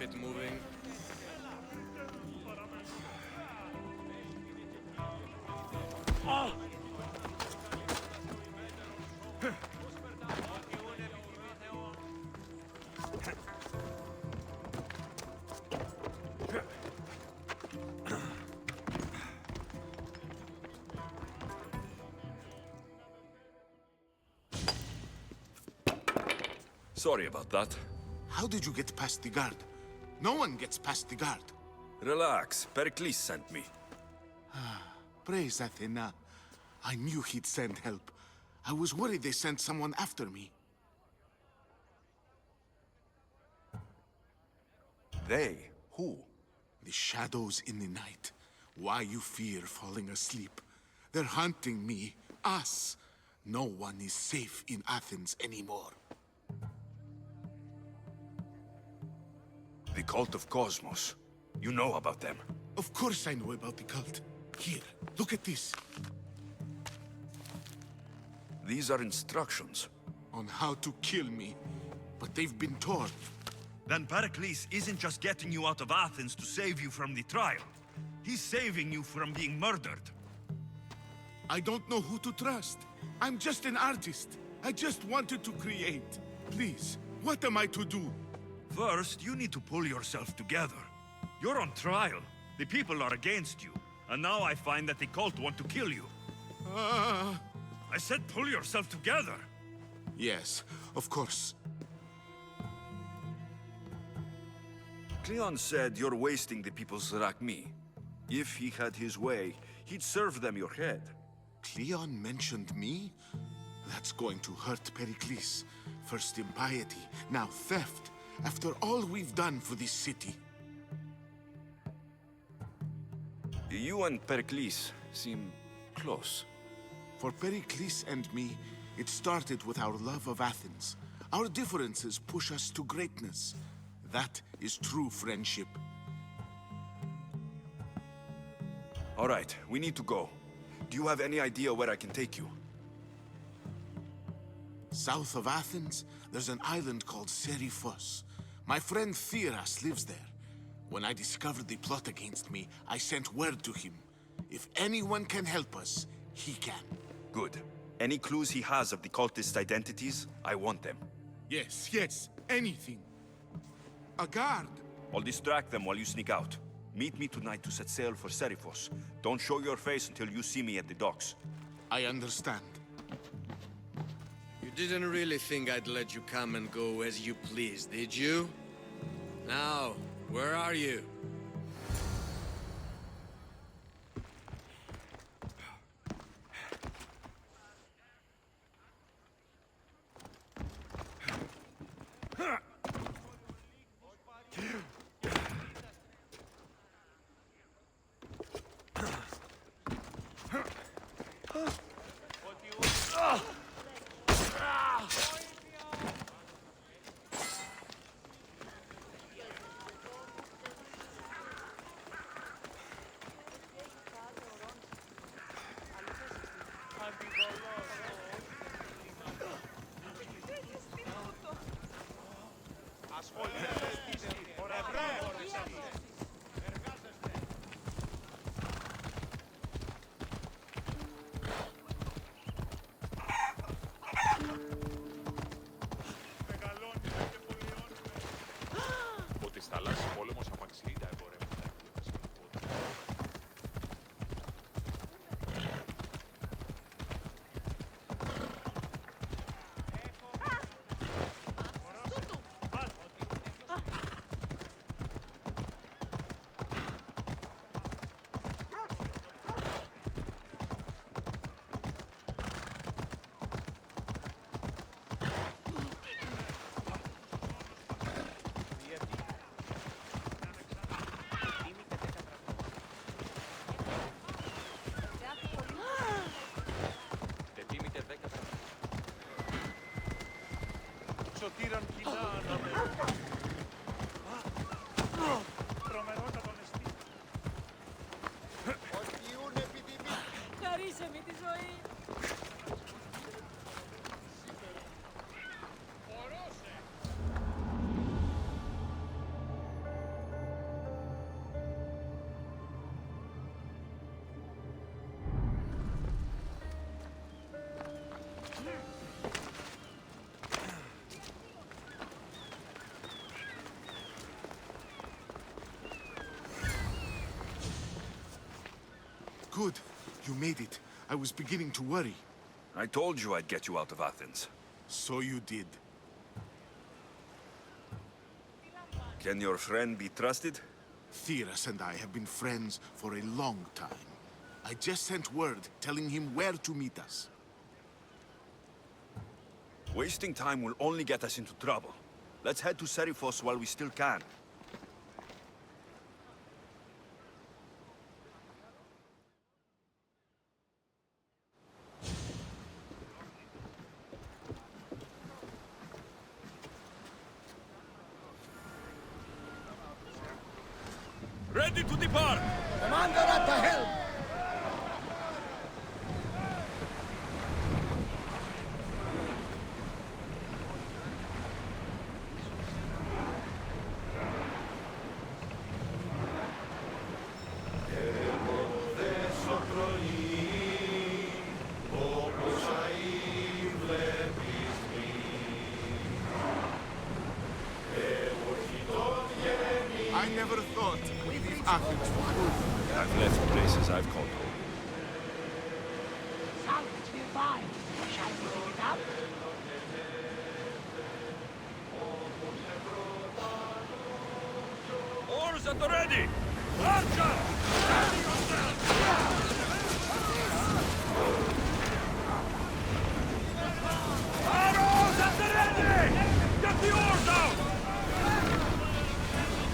it moving. Sorry about that. How did you get past the guard? No one gets past the guard. Relax, Pericles sent me. Praise Athena. I knew he'd send help. I was worried they sent someone after me. They? Who? The shadows in the night. Why you fear falling asleep? They're hunting me, us. No one is safe in Athens anymore. The cult of Cosmos. You know about them. Of course I know about the cult. Here, look at this. These are instructions. On how to kill me. But they've been torn. Then Pericles isn't just getting you out of Athens to save you from the trial. He's saving you from being murdered. I don't know who to trust. I'm just an artist. I just wanted to create. Please, what am I to do? First, you need to pull yourself together. You're on trial. The people are against you. And now I find that the cult want to kill you. I said pull yourself together. Yes, of course. Cleon said you're wasting the people's Zrakmi. If he had his way, he'd serve them your head. Cleon mentioned me? That's going to hurt Pericles. First impiety, now theft. After all we've done for this city. You and Pericles seem close. For Pericles and me, it started with our love of Athens. Our differences push us to greatness. That is true friendship. All right, we need to go. Do you have any idea where I can take you? South of Athens, there's an island called Seriphos. My friend Theras lives there. When I discovered the plot against me, I sent word to him. If anyone can help us, he can. Good. Any clues he has of the cultist identities, I want them. Yes, anything. A guard. I'll distract them while you sneak out. Meet me tonight to set sail for Seriphos. Don't show your face until you see me at the docks. I understand. You didn't really think I'd let you come and go as you please, did you? Now, where are you? good. You made it. I was beginning to worry. I told you I'd get you out of Athens. So you did. Can your friend be trusted? Theras and I have been friends for a long time. I just sent word telling him where to meet us. Wasting time will only get us into trouble. Let's head to Seriphos while we still can. Ready to depart! Commander at the helm! I never thought we'd leave Athens for good. I've left places I've called home. Salvage nearby. Shall we pick it up? Oars at the ready! Archer! Ready yourself! Arrows at the ready! Get the oars out!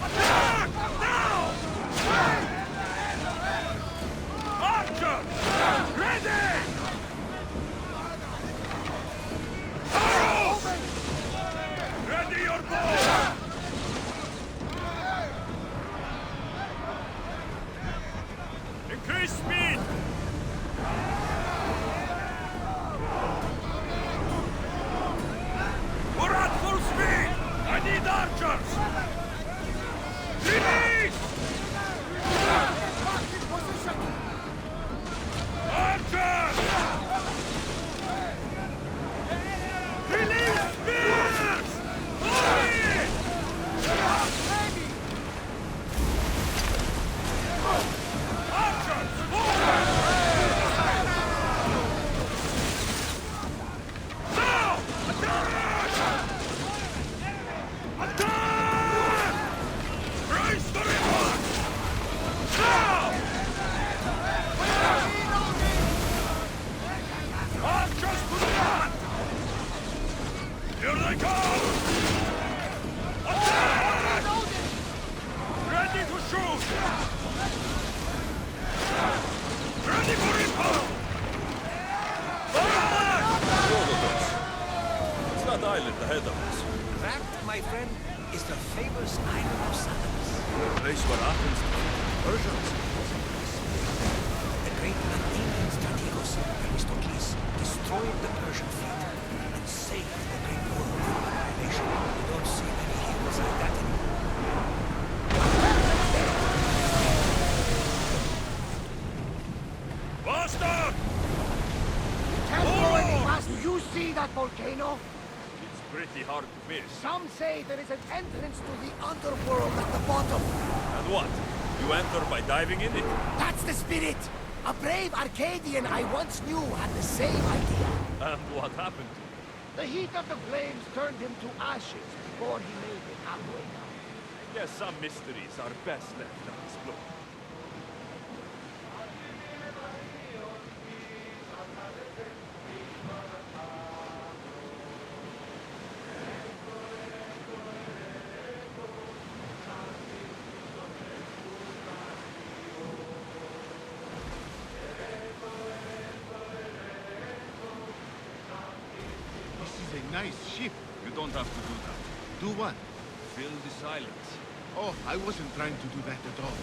Attack! Now! Archer! Ready! Arrows! Ready your bow! Increase speed! We're at full speed! I need archers! Release! Archers! Release spears! Hurry! Archers! Now! Attack! Attack! Brace the river! Now! Archers to the front! Here they come! Attack! Ready to shoot! Ready for repulse! Fire! It's that island ahead of us. That, my friend, is the famous island of Salamis. The place where Athens defeated the Persians. The great Athenian strategos, Themistocles, destroyed the Persian fleet and saved the great world from annihilation. You don't see many heroes like that anymore. Bastard! Can't go any faster. Do you see that volcano? It's pretty hard to miss. Some say there is an entrance to the underworld at the bottom. And what? You enter by diving in it? That's the spirit! A brave Arcadian I once knew had the same idea. And what happened? The heat of the flames turned him to ashes before he made it halfway down. Guess some mysteries are best left unexplored. This is a nice ship. You don't have to do that. Do what? Fill the silence. Oh, I wasn't trying to do that at all.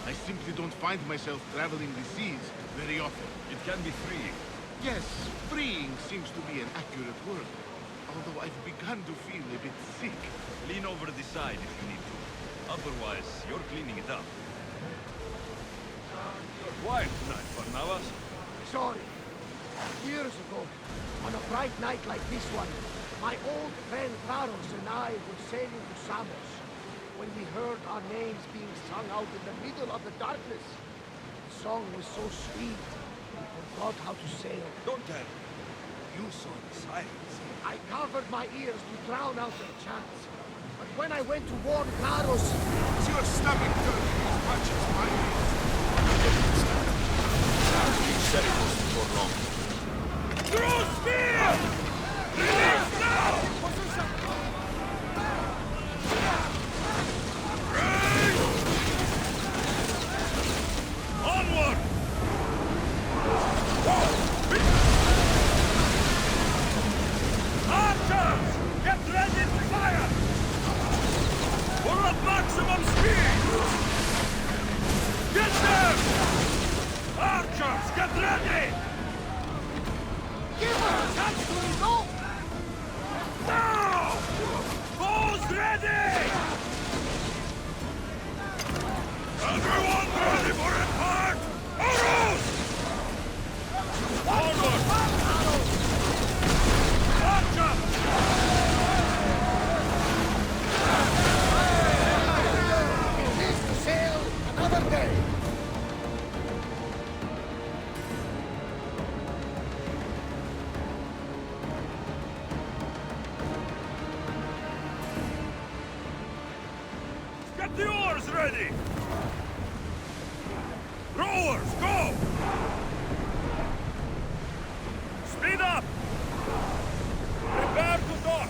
I simply don't find myself traveling the seas very often. It can be freeing. Yes, freeing seems to be an accurate word. Although I've begun to feel a bit sick. Lean over the side if you need to. Otherwise, you're cleaning it up. You're quiet tonight, Barnabas. Sorry. Years ago, on a bright night like this one, my old friend Varos and I were sailing to Samos when we heard our names being sung out in the middle of the darkness. song was so sweet, we forgot how to sail. Don't tell me. You saw the sirens. I covered my ears to drown out their chants. But when I went to warn Claros, Is your stomach turning as much as mine is? He said it was for long. Throw spear! Release now! Onward! Archers! Get ready to fire! We're at maximum speed! Get them! Archers, get ready! give us a chance to resolve! Now! Bows ready! Everyone ready for impact! Arrows! Onward! Archer! It is to sail another day. Get the oars ready! Rowers, go! Speed up! Prepare to dock!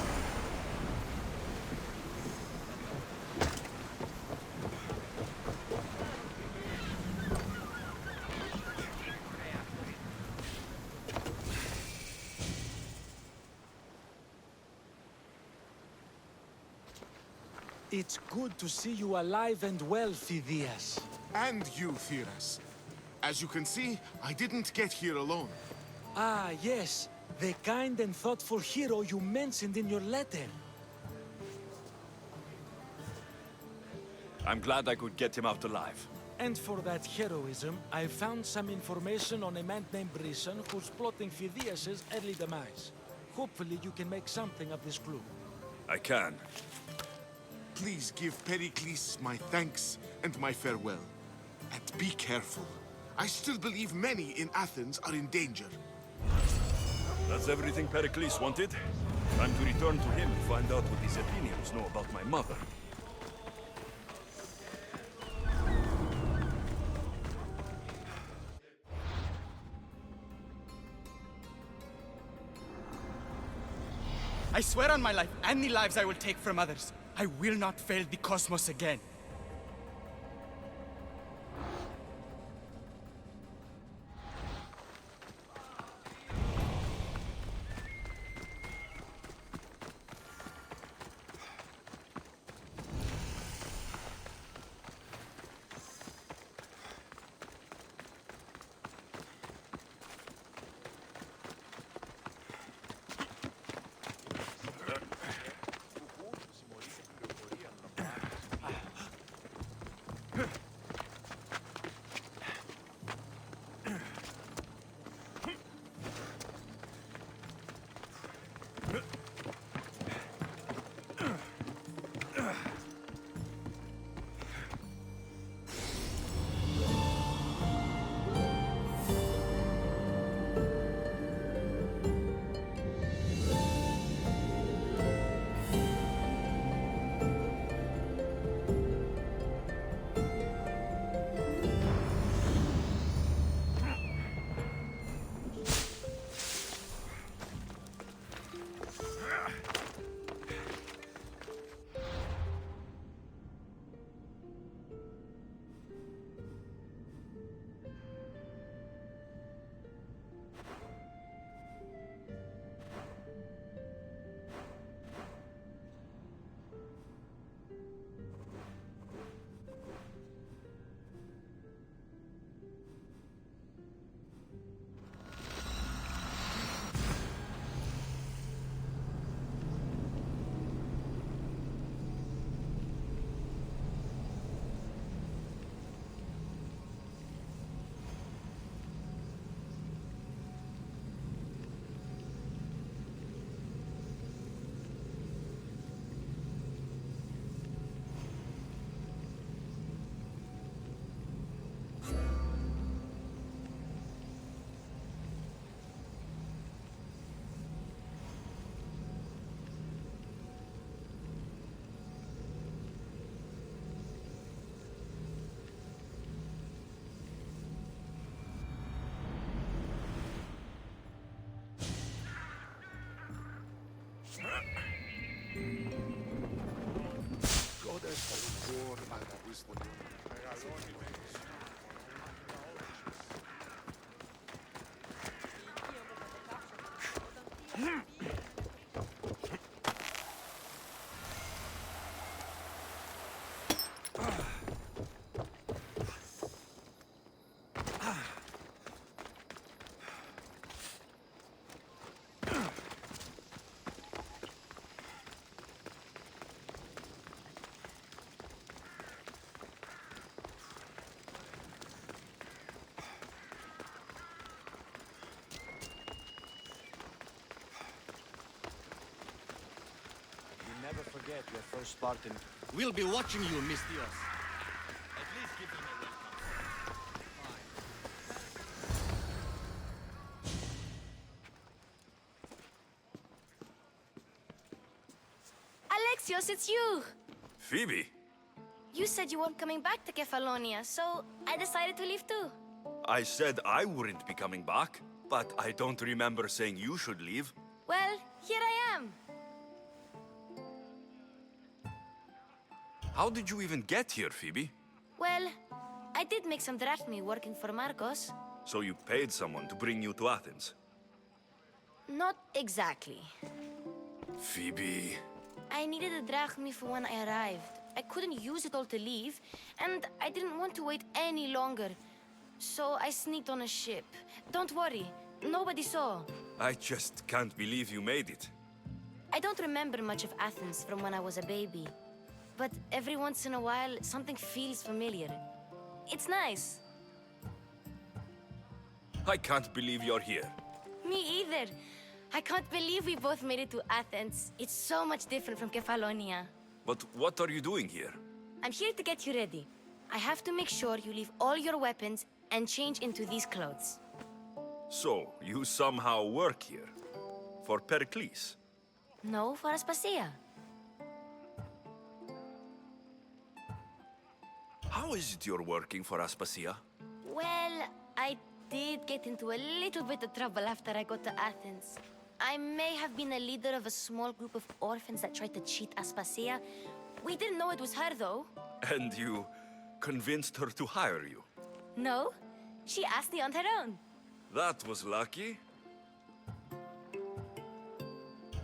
It's good to see you alive and well, Phidias. And you, Theras. As you can see, I didn't get here alone. Ah, yes. The kind and thoughtful hero you mentioned in your letter. I'm glad I could get him out alive. And for that heroism, I found some information on a man named Brisson who's plotting Phidias' early demise. Hopefully you can make something of this clue. I can. Please give Pericles my thanks and my farewell. And be careful. I still believe many in Athens are in danger. That's everything Pericles wanted. Time to return to him and find out what these Athenians know about my mother. I swear on my life and the lives I will take from others, I will not fail the cosmos again. Never forget your first Spartan. We'll be watching you, Miss Dios. At least give him a welcome. Alexios, it's you! Phoebe? You said you weren't coming back to Kefalonia, so I decided to leave too. I said I wouldn't be coming back, but I don't remember saying you should leave. Well, here I am. How did you even get here, Phoebe? Well, I did make some drachmi working for Marcos. So you paid someone to bring you to Athens? Not exactly. Phoebe... I needed a drachmi for when I arrived. I couldn't use it all to leave, and I didn't want to wait any longer. So I sneaked on a ship. Don't worry, nobody saw. I just can't believe you made it. I don't remember much of Athens from when I was a baby. But every once in a while, something feels familiar. It's nice. I can't believe you're here. Me either. I can't believe we both made it to Athens. It's so much different from Kefalonia. But what are you doing here? I'm here to get you ready. I have to make sure you leave all your weapons and change into these clothes. So, you somehow work here? For Pericles? No, for Aspasia. How is it you're working for Aspasia? Well, I did get into a little bit of trouble after I got to Athens. I may have been a leader of a small group of orphans that tried to cheat Aspasia. We didn't know it was her, though. And you convinced her to hire you? No, she asked me on her own. That was lucky.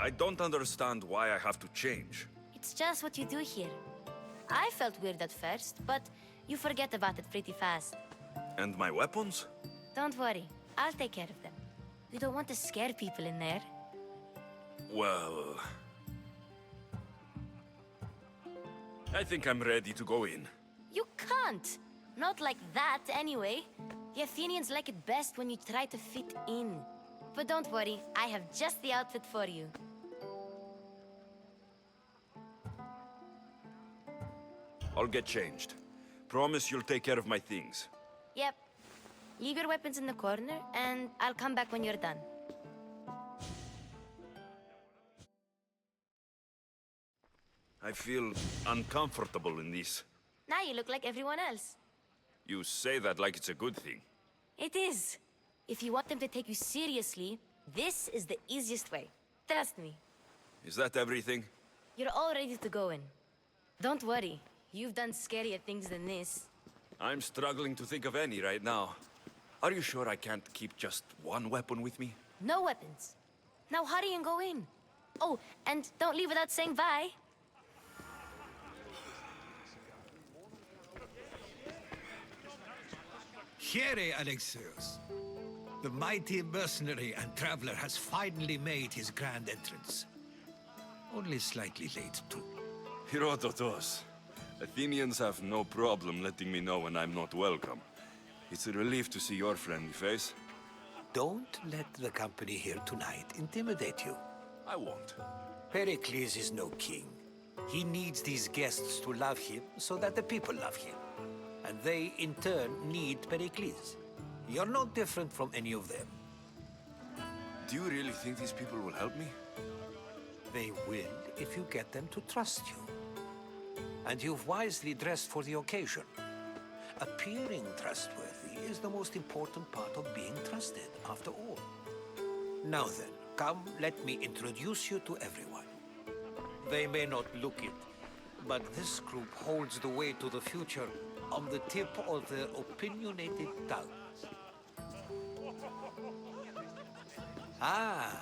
I don't understand why I have to change. It's just what you do here. I felt weird at first, but you forget about it pretty fast. And my weapons? Don't worry, I'll take care of them. You don't want to scare people in there. Well... I think I'm ready to go in. You can't! Not like that, anyway. The Athenians like it best when you try to fit in. But don't worry, I have just the outfit for you. I'll get changed. Promise you'll take care of my things. Yep. Leave your weapons in the corner, and I'll come back when you're done. I feel uncomfortable in this. Now you look like everyone else. You say that like it's a good thing. It is. If you want them to take you seriously, this is the easiest way. Trust me. Is that everything? You're all ready to go in. Don't worry. You've done scarier things than this. I'm struggling to think of any right now. Are you sure I can't keep just one weapon with me? No weapons. Now hurry and go in. Oh, and don't leave without saying bye. Here, Alexios. The mighty mercenary and traveler has finally made his grand entrance. Only slightly late, too. Herodotos. Athenians have no problem letting me know when I'm not welcome. It's a relief to see your friendly face. Don't let the company here tonight intimidate you. I won't. Pericles is no king. He needs these guests to love him so that the people love him. And they, in turn, need Pericles. You're no different from any of them. Do you really think these people will help me? They will if you get them to trust you. And you've wisely dressed for the occasion. Appearing trustworthy is the most important part of being trusted, after all. Now then, come, let me introduce you to everyone. They may not look it, But this group holds the way to the future on the tip of their opinionated tongues.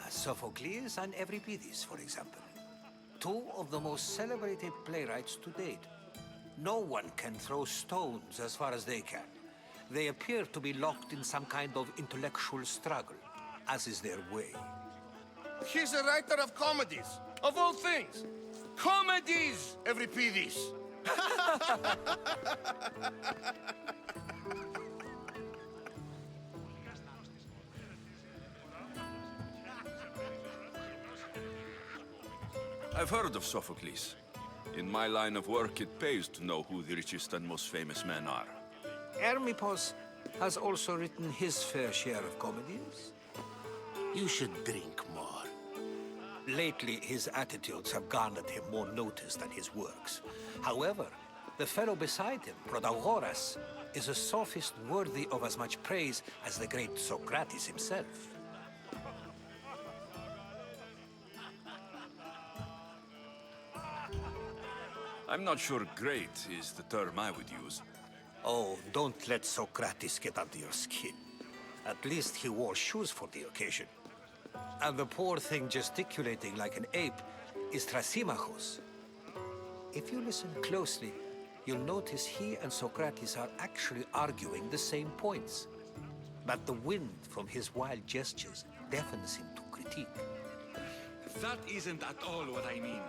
Sophocles and Euripides, for example. Two of the most celebrated playwrights to date. No one can throw stones as far as they can. They appear to be locked in some kind of intellectual struggle, as is their way. He's a writer of comedies, of all things. Comedies, Euripides. I've heard of Sophocles. In my line of work, it pays to know who the richest and most famous men are. Hermippos has also written his fair share of comedies. You should drink more. Lately, his attitudes have garnered him more notice than his works. However, the fellow beside him, Protagoras, is a sophist worthy of as much praise as the great Socrates himself. I'm not sure great is the term I would use. Oh, don't let Socrates get under your skin. At least he wore shoes for the occasion. And the poor thing gesticulating like an ape is Thrasymachos. If you listen closely, you'll notice he and Socrates are actually arguing the same points. But the wind from his wild gestures deafens him to critique. That isn't at all what I mean.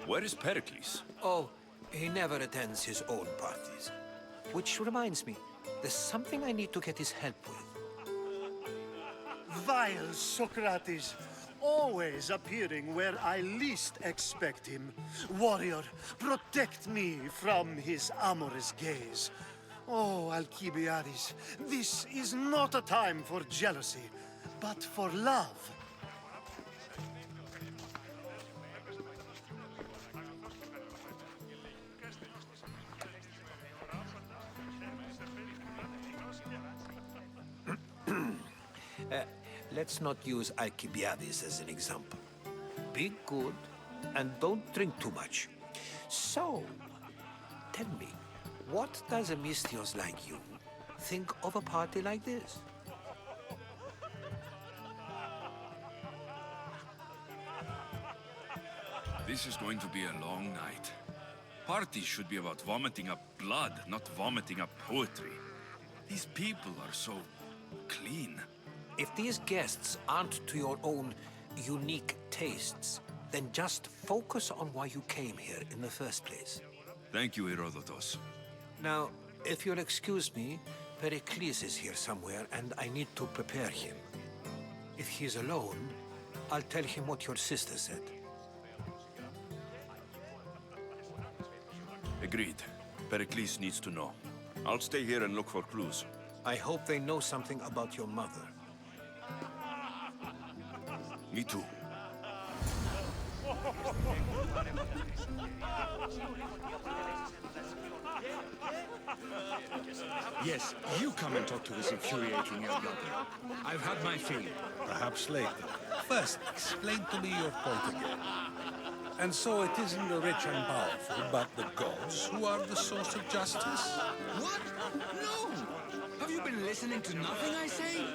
Where is Pericles? Oh, he never attends his own parties. Which reminds me, there's something I need to get his help with. Vile Socrates, always appearing where I least expect him. Warrior, protect me from his amorous gaze. Oh, Alcibiades, this is not a time for jealousy, but for love. Let's not use Alcibiades as an example. Be good and don't drink too much. So, tell me, what does a Misthios like you think of a party like this? This is going to be a long night. Parties should be about vomiting up blood, not vomiting up poetry. These people are so clean. If these guests aren't to your own unique tastes, then just focus on why you came here in the first place. Thank you, Herodotus. Now, if you'll excuse me, Pericles is here somewhere, and I need to prepare him. If he's alone, I'll tell him what your sister said. Agreed. Pericles needs to know. I'll stay here and look for clues. I hope they know something about your mother. Me too. Yes, you come and talk to this infuriating elder. I've had my fill. Perhaps later. First, explain to me your point again. And so it isn't the rich and powerful, but the gods who are the source of justice? What? No! Have you been listening to nothing I say?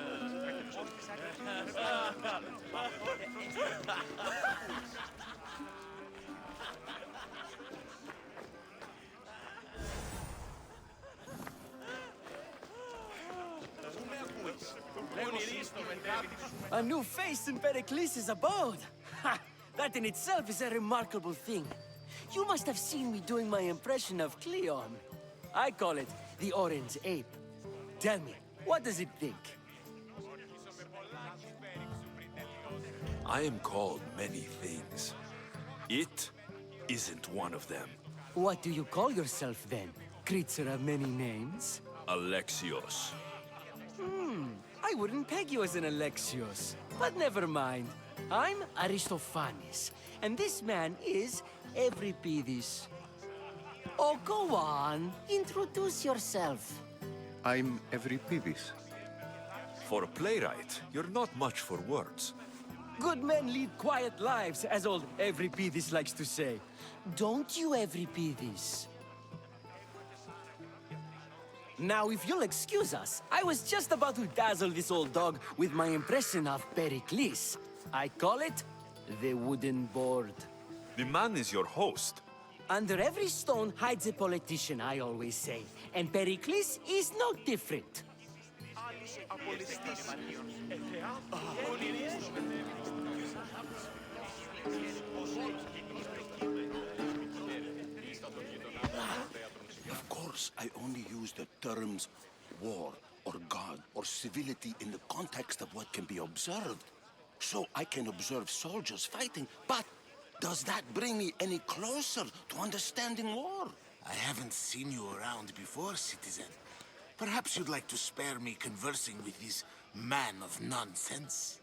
A new face in Pericles' abode! Ha! That in itself is a remarkable thing. You must have seen me doing my impression of Cleon. I call it the Orange Ape. Tell me, what does it think? I am called many things. It isn't one of them. What do you call yourself then? Creature of many names? Alexios. I wouldn't peg you as an Alexios. But never mind. I'm Aristophanes, and this man is Euripides. Oh, go on. Introduce yourself. I'm Euripides. For a playwright, you're not much for words. Good men lead quiet lives, as old Euripides likes to say. Don't you, Euripides? Now, if you'll excuse us, I was just about to dazzle this old dog with my impression of Pericles. I call it the wooden board. The man is your host. Under every stone hides a politician, I always say. And Pericles is no different. Of course, I only use the terms war, or God, or civility in the context of what can be observed. So I can observe soldiers fighting, but does that bring me any closer to understanding war? I haven't seen you around before, citizen. Perhaps you'd like to spare me conversing with this man of nonsense?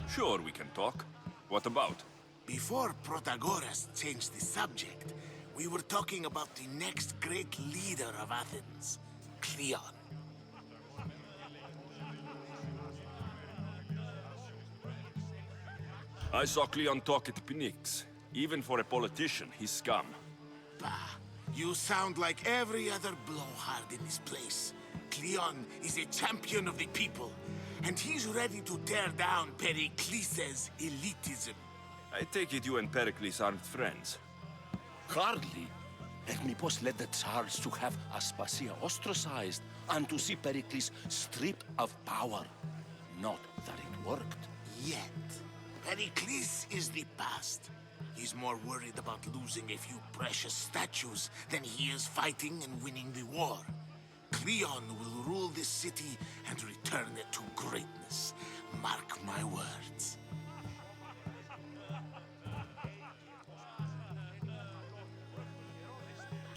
Sure, we can talk. What about? Before Protagoras changed the subject, we were talking about the next great leader of Athens, Cleon. I saw Cleon talk at Pnyx. Even for a politician, he's scum. Bah, you sound like every other blowhard in this place. Cleon is a champion of the people, and he's ready to tear down Pericles' elitism. I take it you and Pericles aren't friends. Hardly. Hermippos led the Tsars to have Aspasia ostracized and to see Pericles stripped of power. Not that it worked. Yet, Pericles is the past. He's more worried about losing a few precious statues than he is fighting and winning the war. Cleon will rule this city and return it to greatness. Mark my words.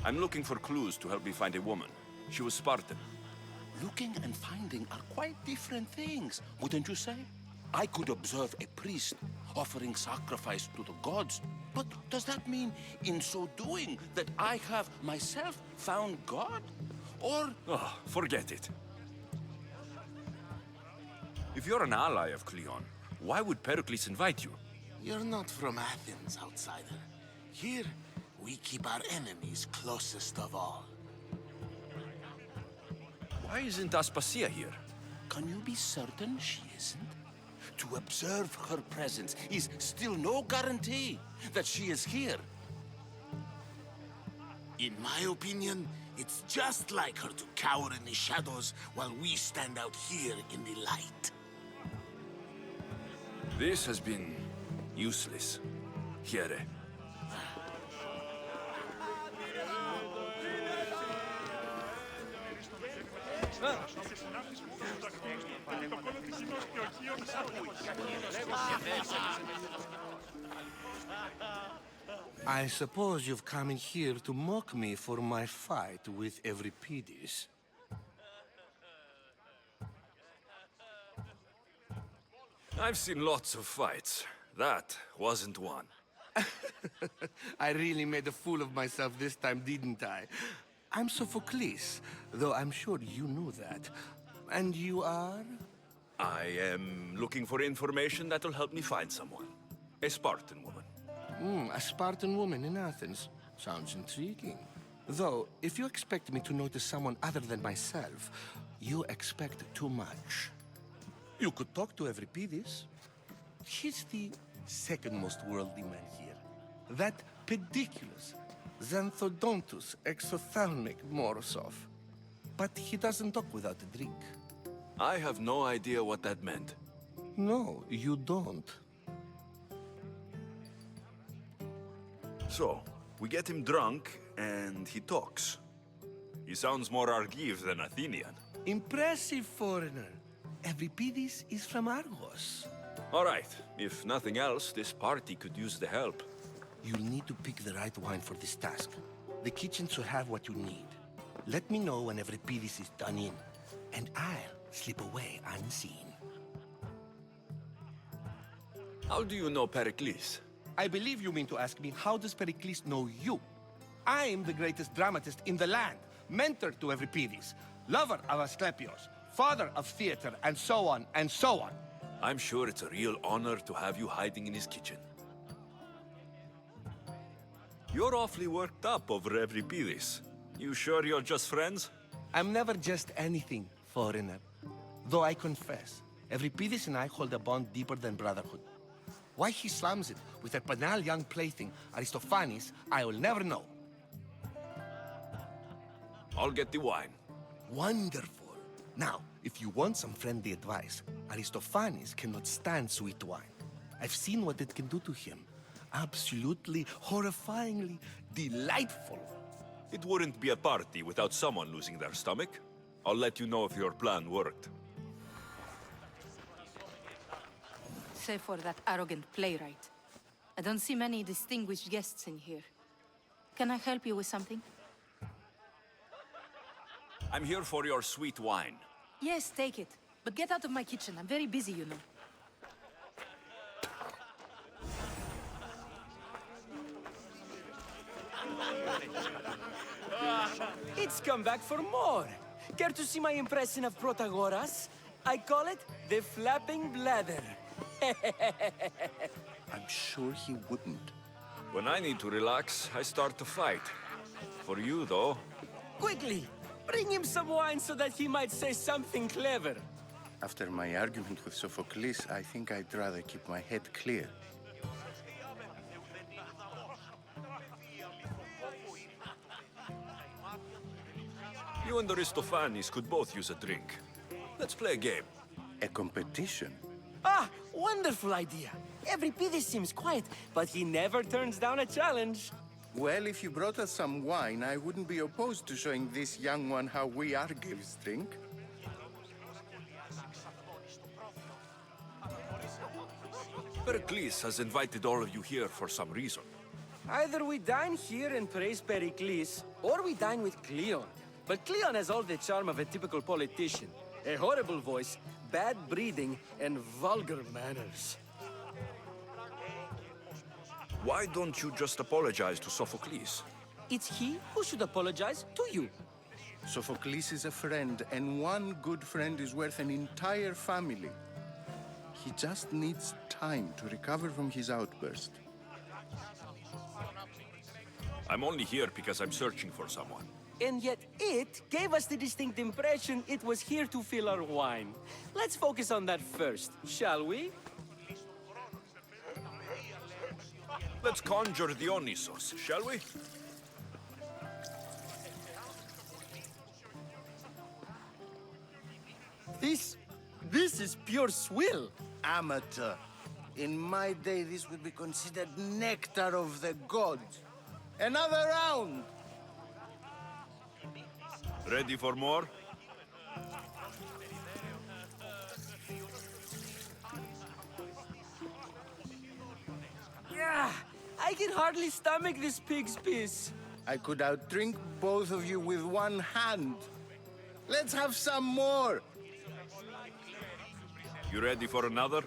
I'm looking for clues to help me find a woman. She was Spartan. Looking and finding are quite different things, wouldn't you say? I could observe a priest offering sacrifice to the gods, but does that mean, in so doing, that I have myself found God? Or... Oh, forget it. If you're an ally of Cleon, why would Pericles invite you? You're not from Athens, outsider. Here, we keep our enemies closest of all. Why isn't Aspasia here? Can you be certain she isn't? To observe her presence is still no guarantee that she is here. In my opinion, it's just like her to cower in the shadows while we stand out here in the light. This has been useless. Here. I suppose you've come in here to mock me for my fight with Euripides. I've seen lots of fights. That wasn't one. I really made a fool of myself this time, didn't I? I'm Sophocles, though I'm sure you knew that. And you are? I am looking for information that'll help me find someone. A Spartan woman. A Spartan woman in Athens. Sounds intriguing. Though, if you expect me to notice someone other than myself, you expect too much. You could talk to Euripides. He's the second most worldly man here. That pediculous, Xanthodontus exophthalmic Morosov. But he doesn't talk without a drink. I have no idea what that meant. No, you don't. So, we get him drunk, and he talks. He sounds more Argive than Athenian. Impressive, foreigner. Euripides is from Argos. All right. If nothing else, this party could use the help. You'll need to pick the right wine for this task. The kitchen should have what you need. Let me know when Euripides is done in, and I'll slip away unseen. How do you know Pericles? I believe you mean to ask me, how does Pericles know you? I'm the greatest dramatist in the land, mentor to Euripides, lover of Asclepios, father of theater, and so on, and so on. I'm sure it's a real honor to have you hiding in his kitchen. You're awfully worked up over Euripides. You sure you're just friends? I'm never just anything, foreigner. Though I confess, Euripides and I hold a bond deeper than brotherhood. Why he slams it with a banal young plaything, Aristophanes, I will never know. I'll get the wine. Wonderful. Now, if you want some friendly advice, Aristophanes cannot stand sweet wine. I've seen what it can do to him. Absolutely, horrifyingly delightful. It wouldn't be a party without someone losing their stomach. I'll let you know if your plan worked. Save for that arrogant playwright. I don't see many distinguished guests in here. Can I help you with something? I'm here for your sweet wine. Yes, take it. But get out of my kitchen. I'm very busy, you know. It's come back for more. Care to see my impression of Protagoras? I call it the flapping bladder. I'm sure he wouldn't. When I need to relax, I start to fight. For you, though... Quickly! Bring him some wine so that he might say something clever. After my argument with Sophocles, I think I'd rather keep my head clear. You and Aristophanes could both use a drink. Let's play a game. A competition? Ah, wonderful idea. Euripides seems quiet, but he never turns down a challenge. Well, if you brought us some wine, I wouldn't be opposed to showing this young one how we Argives drink. Pericles has invited all of you here for some reason. Either we dine here and praise Pericles, or we dine with Cleon. But Cleon has all the charm of a typical politician. A horrible voice, bad breeding, and vulgar manners. Why don't you just apologize to Sophocles? It's he who should apologize to you. Sophocles is a friend, and one good friend is worth an entire family. He just needs time to recover from his outburst. I'm only here because I'm searching for someone. And yet it gave us the distinct impression it was here to fill our wine. Let's focus on that first, shall we? Let's conjure Dionysos, shall we? This is pure swill. Amateur. In my day, this would be considered nectar of the gods. Another round! Ready for more? Yeah, I can hardly stomach this pig's piss. I could outdrink both of you with one hand. Let's have some more! You ready for another?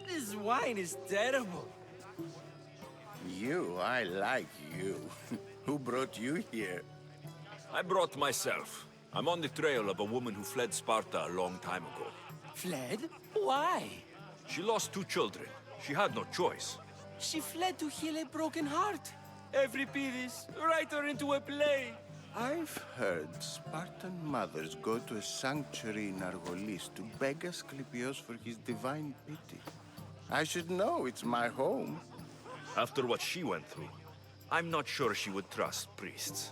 This wine is terrible. I like you. Who brought you here? I brought myself. I'm on the trail of a woman who fled Sparta a long time ago. Fled? Why? She lost 2 children. She had no choice. She fled to heal a broken heart. Euripides, write her into a play. I've heard Spartan mothers go to a sanctuary in Argolis to beg Asclepios for his divine pity. I should know, it's my home. After what she went through, I'm not sure she would trust priests.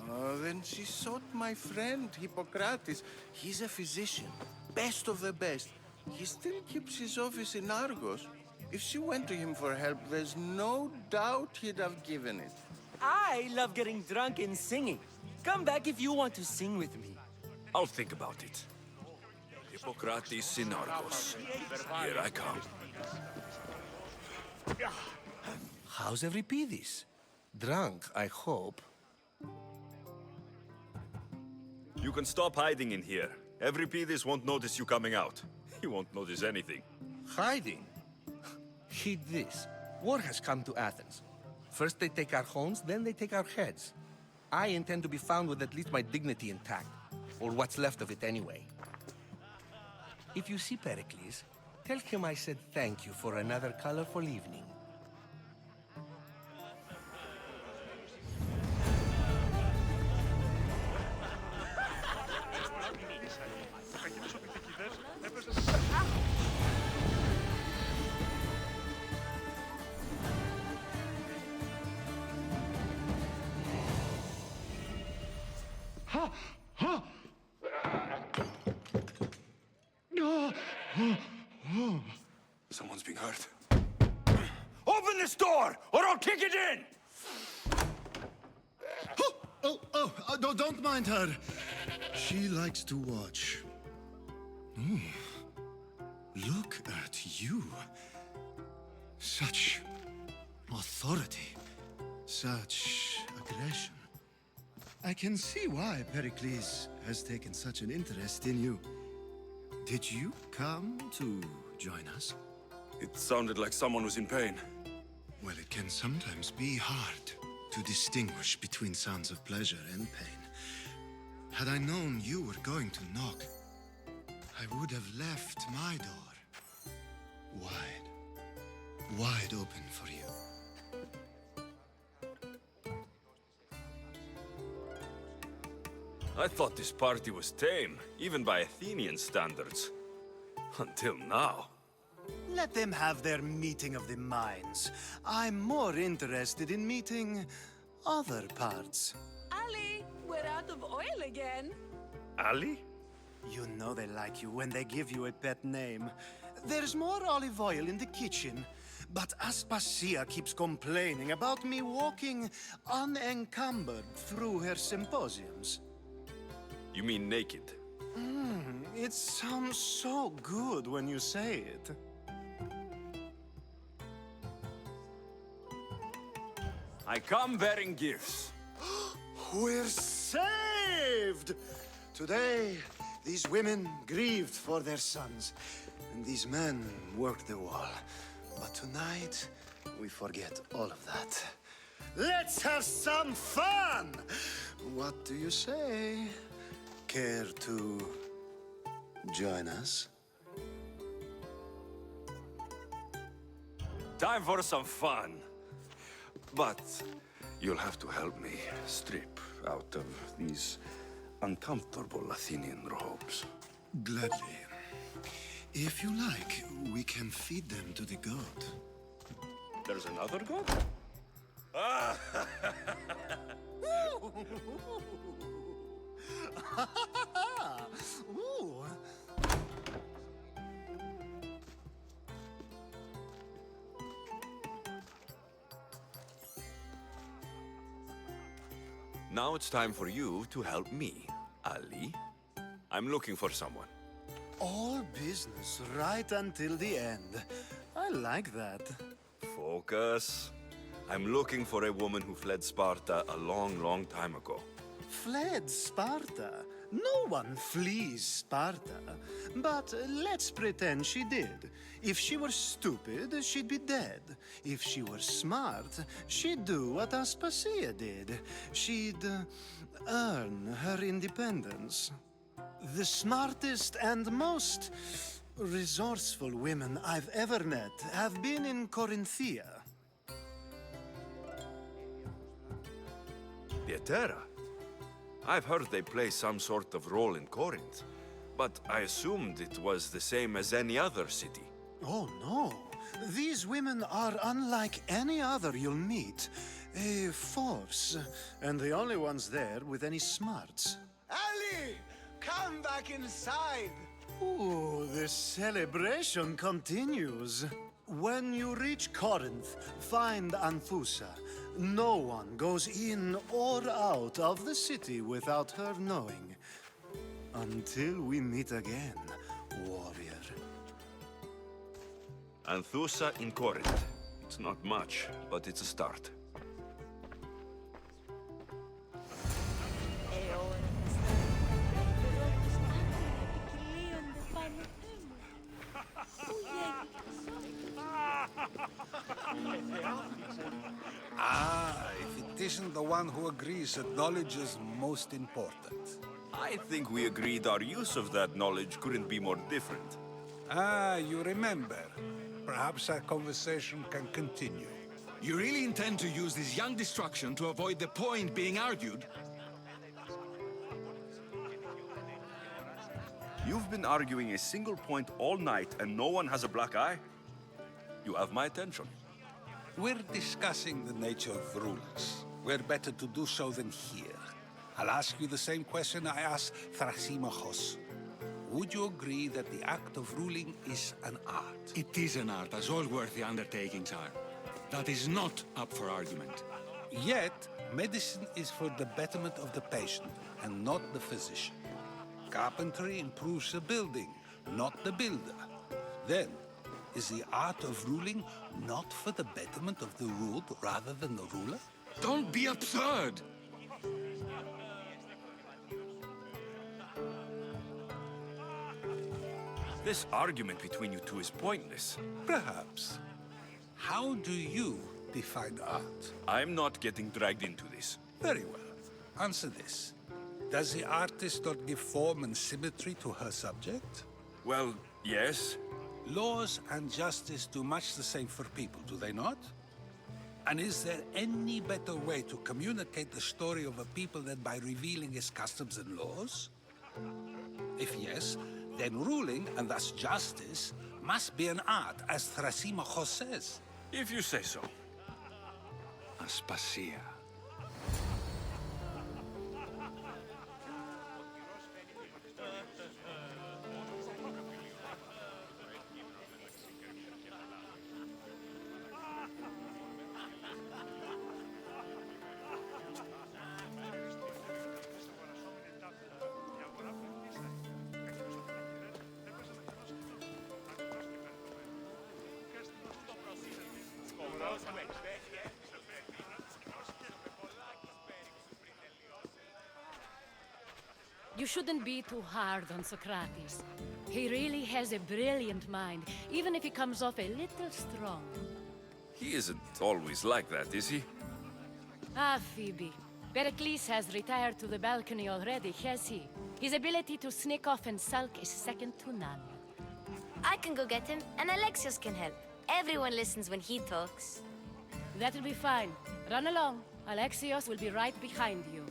Oh, then she sought my friend, Hippocrates. He's a physician, best of the best. He still keeps his office in Argos. If she went to him for help, there's no doubt he'd have given it. I love getting drunk and singing. Come back if you want to sing with me. I'll think about it. Hippocrates in Argos. Here I come. How's Euripides? Drunk, I hope. You can stop hiding in here. Euripides won't notice you coming out. He won't notice anything. Hiding? Heed this. War has come to Athens. First they take our homes, then they take our heads. I intend to be found with at least my dignity intact. Or what's left of it anyway. If you see Pericles, tell him I said thank you for another colorful evening. Someone's being hurt. Open this door, or I'll kick it in! No, don't mind her. She likes to watch. Look at you. Such authority. Such aggression. I can see why Pericles has taken such an interest in you. Did you come to join us? It sounded like someone was in pain. Well, it can sometimes be hard to distinguish between sounds of pleasure and pain. Had I known you were going to knock, I would have left my door wide open for you. I thought this party was tame, even by Athenian standards. Until now. Let them have their meeting of the minds. I'm more interested in meeting other parts. Ali, we're out of oil again. Ali? You know they like you when they give you a pet name. There's more olive oil in the kitchen, but Aspasia keeps complaining about me walking unencumbered through her symposiums. You mean naked? It sounds so good when you say it. I come bearing gifts. We're saved! Today, these women grieved for their sons, and these men worked the wall. But tonight, we forget all of that. Let's have some fun! What do you say? Care to join us? Time for some fun. But you'll have to help me strip out of these uncomfortable Athenian robes. Gladly. If you like, we can feed them to the god. There's another god? Ooh. Now it's time for you to help me, Ali. I'm looking for someone. All business right until the end. I like that. Focus. I'm looking for a woman who fled Sparta a long, long time ago. Fled Sparta? No one flees Sparta. But let's pretend she did. If she were stupid, she'd be dead. If she were smart, she'd do what Aspasia did. She'd earn her independence. The smartest and most resourceful women I've ever met have been in Corinthia. Pietra? I've heard they play some sort of role in Corinth, but I assumed it was the same as any other city. Oh, no. These women are unlike any other you'll meet. A force, and the only ones there with any smarts. Ali! Come back inside! Ooh, the celebration continues. When you reach Corinth, find Anthusa. No one goes in or out of the city without her knowing. Until we meet again, warrior. Anthusa in Corinth. It's not much, but it's a start. isn't the one who agrees that knowledge is most important. I think we agreed our use of that knowledge couldn't be more different. Ah, you remember. Perhaps our conversation can continue. You really intend to use this young destruction to avoid the point being argued? You've been arguing a single point all night and no one has a black eye? You have my attention. We're discussing the nature of rulers. Where better to do so than here? I'll ask you the same question I asked Thrasymachos. Would you agree that the act of ruling is an art? It is an art, as all worthy undertakings are. That is not up for argument. Yet, medicine is for the betterment of the patient, and not the physician. Carpentry improves the building, not the builder. Then, is the art of ruling not for the betterment of the ruled rather than the ruler? Don't be absurd! This argument between you two is pointless. Perhaps. How do you define art? I'm not getting dragged into this. Very well. Answer this. Does the artist not give form and symmetry to her subject? Well, yes. Laws and justice do much the same for people, do they not? And is there any better way to communicate the story of a people than by revealing its customs and laws? If yes, then ruling, and thus justice, must be an art, as Thrasymachos says. If you say so. Aspasia. You shouldn't be too hard on Socrates. He really has a brilliant mind, even if he comes off a little strong. He isn't always like that, is he? Ah, Phoebe. Pericles has retired to the balcony already, has he? His ability to sneak off and sulk is second to none. I can go get him, and Alexios can help. Everyone listens when he talks. That'll be fine. Run along. Alexios will be right behind you.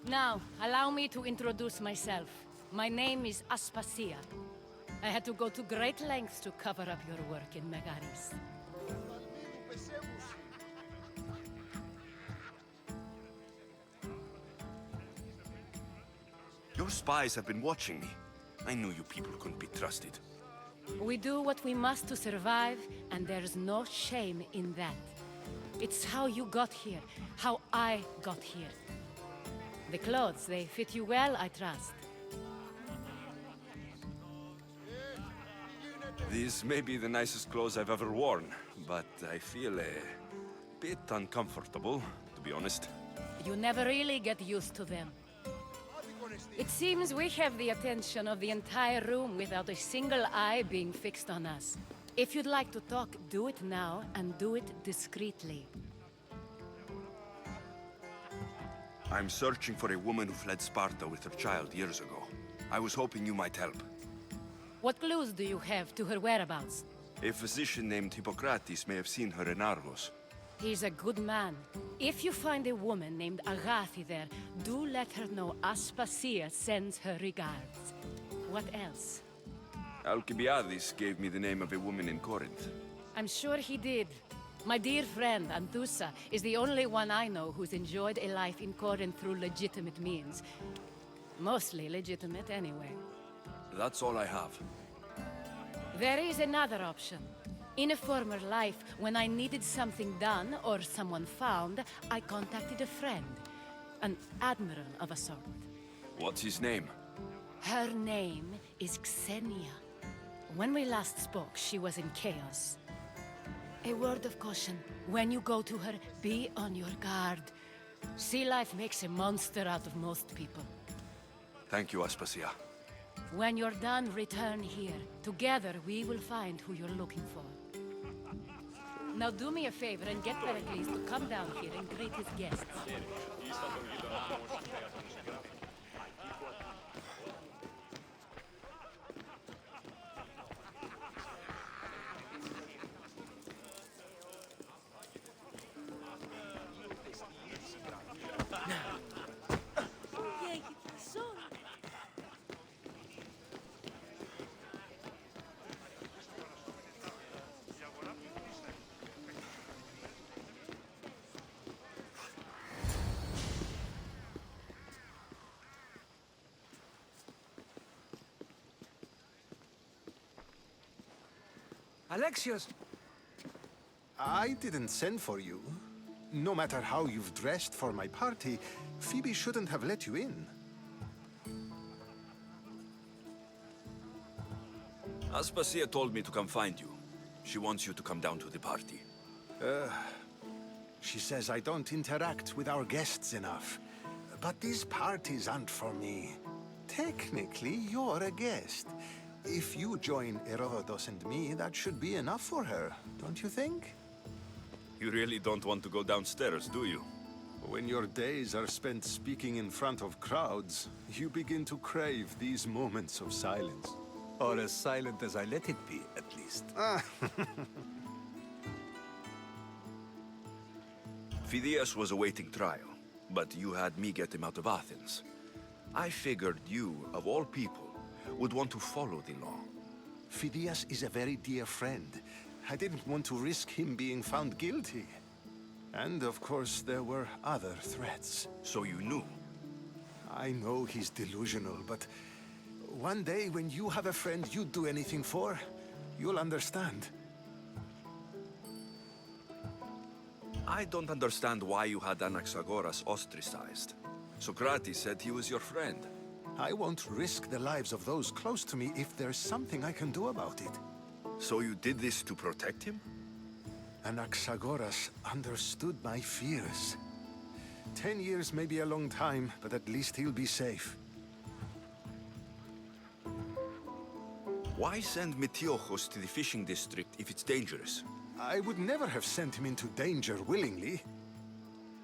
Now, allow me to introduce myself. My name is Aspasia. I had to go to great lengths to cover up your work in Megaris. Your spies have been watching me. I knew you people couldn't be trusted. We do what we must to survive, and there's no shame in that. It's how you got here, how I got here. The clothes, they fit you well, I trust. These may be the nicest clothes I've ever worn, but I feel a bit uncomfortable, to be honest. You never really get used to them. It seems we have the attention of the entire room without a single eye being fixed on us. If you'd like to talk, do it now, and do it discreetly. I'm searching for a woman who fled Sparta with her child years ago. I was hoping you might help. What clues do you have to her whereabouts? A physician named Hippocrates may have seen her in Argos. He's a good man. If you find a woman named Agathi there, do let her know Aspasia sends her regards. What else? Alcibiades gave me the name of a woman in Corinth. I'm sure he did. My dear friend, Anthusa, is the only one I know who's enjoyed a life in Corinth through legitimate means. Mostly legitimate, anyway. That's all I have. There is another option. In a former life, when I needed something done or someone found, I contacted a friend. An admiral of a sort. What's his name? Her name is Xenia. When we last spoke, she was in chaos. A word of caution. When you go to her, be on your guard. Sea life makes a monster out of most people. Thank you, Aspasia. When you're done, return here. Together, we will find who you're looking for. Now do me a favor and get Pericles to come down here and greet his guests. Alexios! I didn't send for you. No matter how you've dressed for my party, Phoebe shouldn't have let you in. Aspasia told me to come find you. She wants you to come down to the party. She says I don't interact with our guests enough. But these parties aren't for me. Technically, you're a guest. If you join Herodotus and me, that should be enough for her, don't you think? You really don't want to go downstairs, do you? When your days are spent speaking in front of crowds, you begin to crave these moments of silence. Or as silent as I let it be, at least. Phidias was awaiting trial, but you had me get him out of Athens. I figured you, of all people, would want to follow the law. Phidias is a very dear friend. I didn't want to risk him being found guilty. And of course, there were other threats. So you knew? I know he's delusional, but one day when you have a friend you'd do anything for, you'll understand. I don't understand why you had Anaxagoras ostracized. Socrates said he was your friend. I won't risk the lives of those close to me if there's something I can do about it. So you did this to protect him? Anaxagoras understood my fears. 10 years may be a long time, but at least he'll be safe. Why send Metiochos to the fishing district if it's dangerous? I would never have sent him into danger willingly.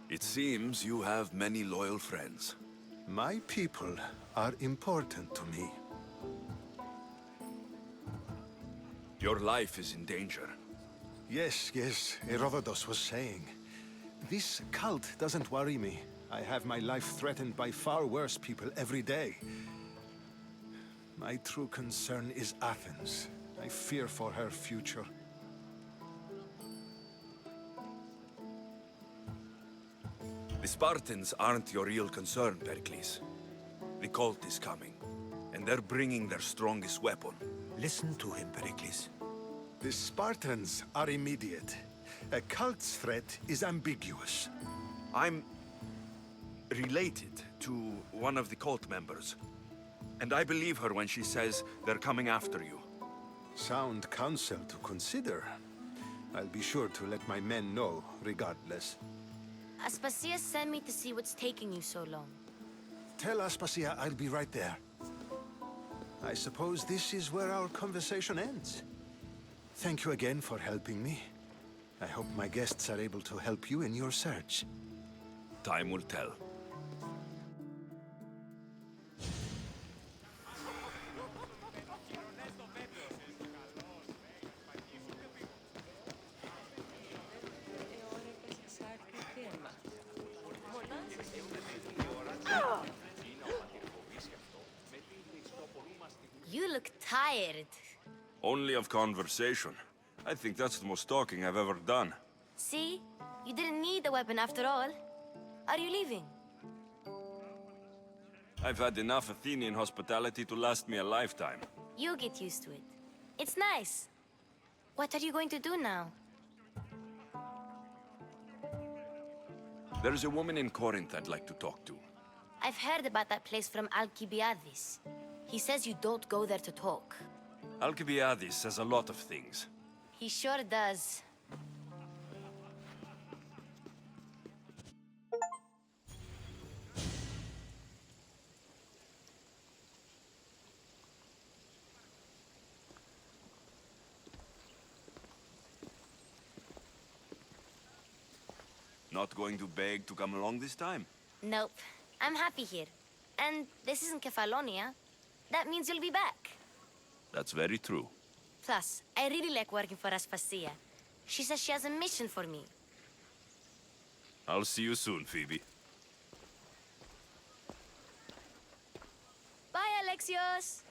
It seems you have many loyal friends. My people are important to me. Your life is in danger. Yes, Herodotus was saying. This cult doesn't worry me. I have my life threatened by far worse people every day. My true concern is Athens. I fear for her future. The Spartans aren't your real concern, Pericles. The cult is coming, and they're bringing their strongest weapon. Listen to him, Pericles. The Spartans are immediate. A cult's threat is ambiguous. I'm related to one of the cult members, and I believe her when she says they're coming after you. Sound counsel to consider. I'll be sure to let my men know, regardless. Aspasia sent me to see what's taking you so long. Tell Aspasia I'll be right there. I suppose this is where our conversation ends. Thank you again for helping me. I hope my guests are able to help you in your search. Time will tell. You look tired. Only of conversation. I think that's the most talking I've ever done. See? You didn't need the weapon after all. Are you leaving? I've had enough Athenian hospitality to last me a lifetime. You'll get used to it. It's nice. What are you going to do now? There's a woman in Corinth I'd like to talk to. I've heard about that place from Alcibiades. He says you don't go there to talk. Alcibiades says a lot of things. He sure does. Not going to beg to come along this time? Nope. I'm happy here. And this isn't Kefalonia. That means you'll be back. That's very true. Plus, I really like working for Aspasia. She says she has a mission for me. I'll see you soon, Phoebe. Bye, Alexios!